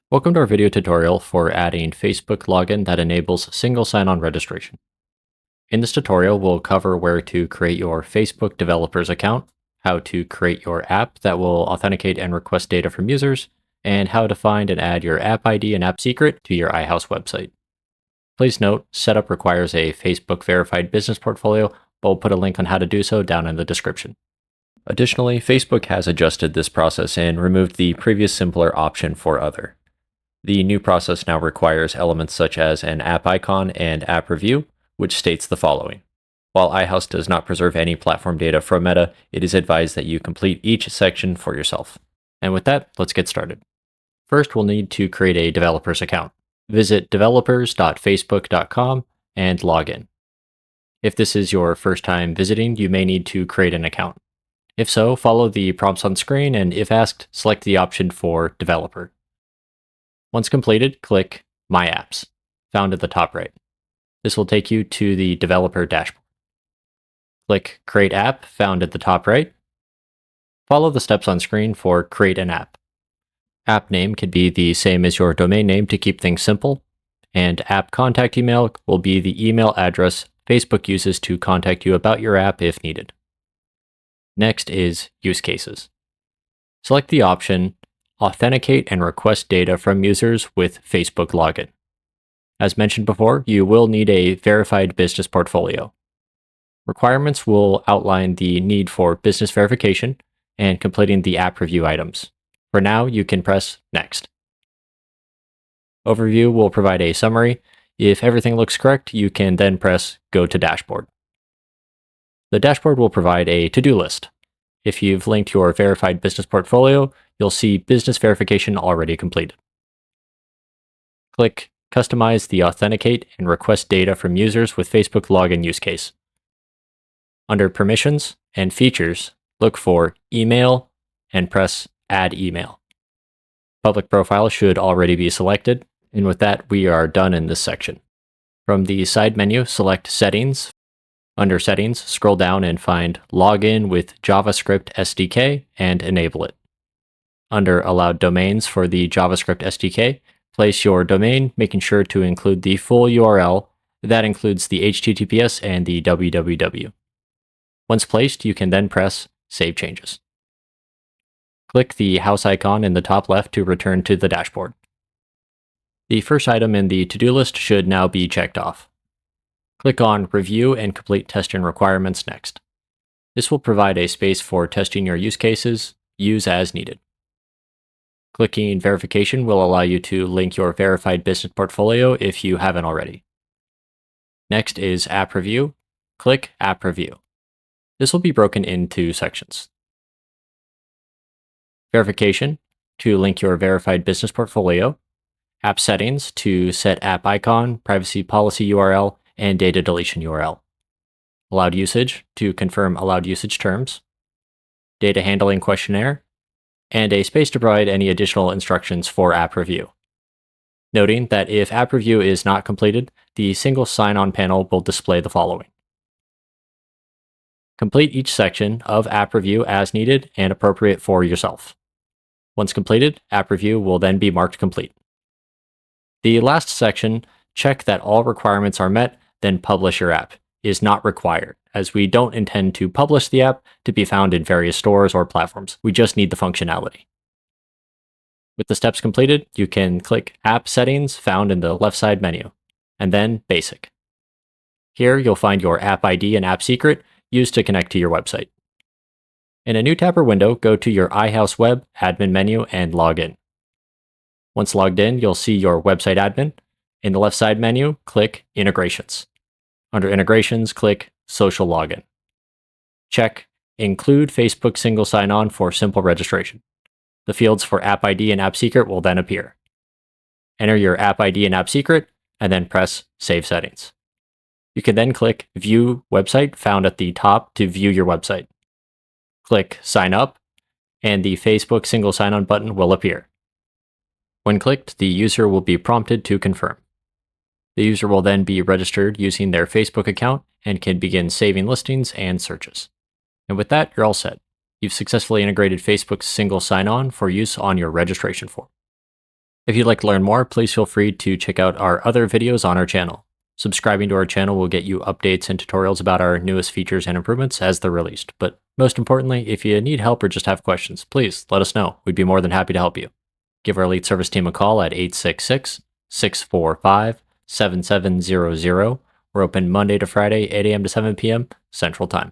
Welcome to our video tutorial for adding Facebook login that enables single sign-on registration. In this tutorial, we'll cover where to create your Facebook developers account, how to create your app that will authenticate and request data from users, and how to find and add your app ID and app secret to your iHouse website. Please note, setup requires a Facebook verified business portfolio, but we'll put a link on how to do so down in the description. Additionally, Facebook has adjusted this process and removed the previous simpler option for other. The new process now requires elements such as an app icon and app review, which states the following. While iHouse does not preserve any platform data from Meta, it is advised that you complete each section for yourself. And with that, let's get started. First, we'll need to create a developer's account. Visit developers.facebook.com and log in. If this is your first time visiting, you may need to create an account. If so, follow the prompts on screen, and if asked, select the option for Developer. Once completed, click My Apps, found at the top right. This will take you to the developer dashboard. Click Create App, found at the top right. Follow the steps on screen for Create an App. App name can be the same as your domain name to keep things simple, and app contact email will be the email address Facebook uses to contact you about your app if needed. Next is Use Cases. Select the option Authenticate and request data from users with Facebook login. As mentioned before, you will need a verified business portfolio. Requirements will outline the need for business verification and completing the app review items. For now, you can press Next. Overview will provide a summary. If everything looks correct, you can then press Go to Dashboard. The dashboard will provide a to-do list. If you've linked your verified business portfolio, you'll see business verification already completed. Click Customize the Authenticate and Request Data from Users with Facebook Login use case. Under Permissions and Features, look for Email and press Add Email. Public profile should already be selected, and with that, we are done in this section. From the side menu, select Settings. Under Settings, scroll down and find Login with JavaScript SDK and enable it. Under Allowed Domains for the JavaScript SDK, place your domain, making sure to include the full URL. That includes the HTTPS and the www. Once placed, you can then press Save Changes. Click the house icon in the top left to return to the dashboard. The first item in the to-do list should now be checked off. Click on Review and Complete Testing Requirements next. This will provide a space for testing your use cases, use as needed. Clicking Verification will allow you to link your verified business portfolio if you haven't already. Next is App Review. Click App Review. This will be broken into sections. Verification, to link your verified business portfolio. App Settings, to set app icon, privacy policy URL, and data deletion URL. Allowed Usage, to confirm allowed usage terms. Data Handling Questionnaire, and a space to provide any additional instructions for app review. Noting that if app review is not completed, the single sign-on panel will display the following. Complete each section of app review as needed and appropriate for yourself. Once completed, app review will then be marked complete. The last section, check that all requirements are met, then publish your app, is not required, as we don't intend to publish the app to be found in various stores or platforms. We just need the functionality. With the steps completed, you can click App Settings found in the left side menu, and then Basic. Here you'll find your app ID and app secret used to connect to your website. In a new tab or window, go to your iHouseweb admin menu and log in. Once logged in, you'll see your website admin. In the left side menu, click Integrations. Under Integrations, click Social Login. Check Include Facebook Single Sign-On for simple registration. The fields for App ID and App Secret will then appear. Enter your App ID and App Secret, and then press Save Settings. You can then click View Website found at the top to view your website. Click Sign Up, and the Facebook Single Sign-On button will appear. When clicked, the user will be prompted to confirm. The user will then be registered using their Facebook account and can begin saving listings and searches. And with that, you're all set. You've successfully integrated Facebook's single sign-on for use on your registration form. If you'd like to learn more, please feel free to check out our other videos on our channel. Subscribing to our channel will get you updates and tutorials about our newest features and improvements as they're released. But most importantly, if you need help or just have questions, please let us know. We'd be more than happy to help you. Give our elite service team a call at 866-645-7700. We're open Monday to Friday, 8 a.m. to 7 p.m. Central Time.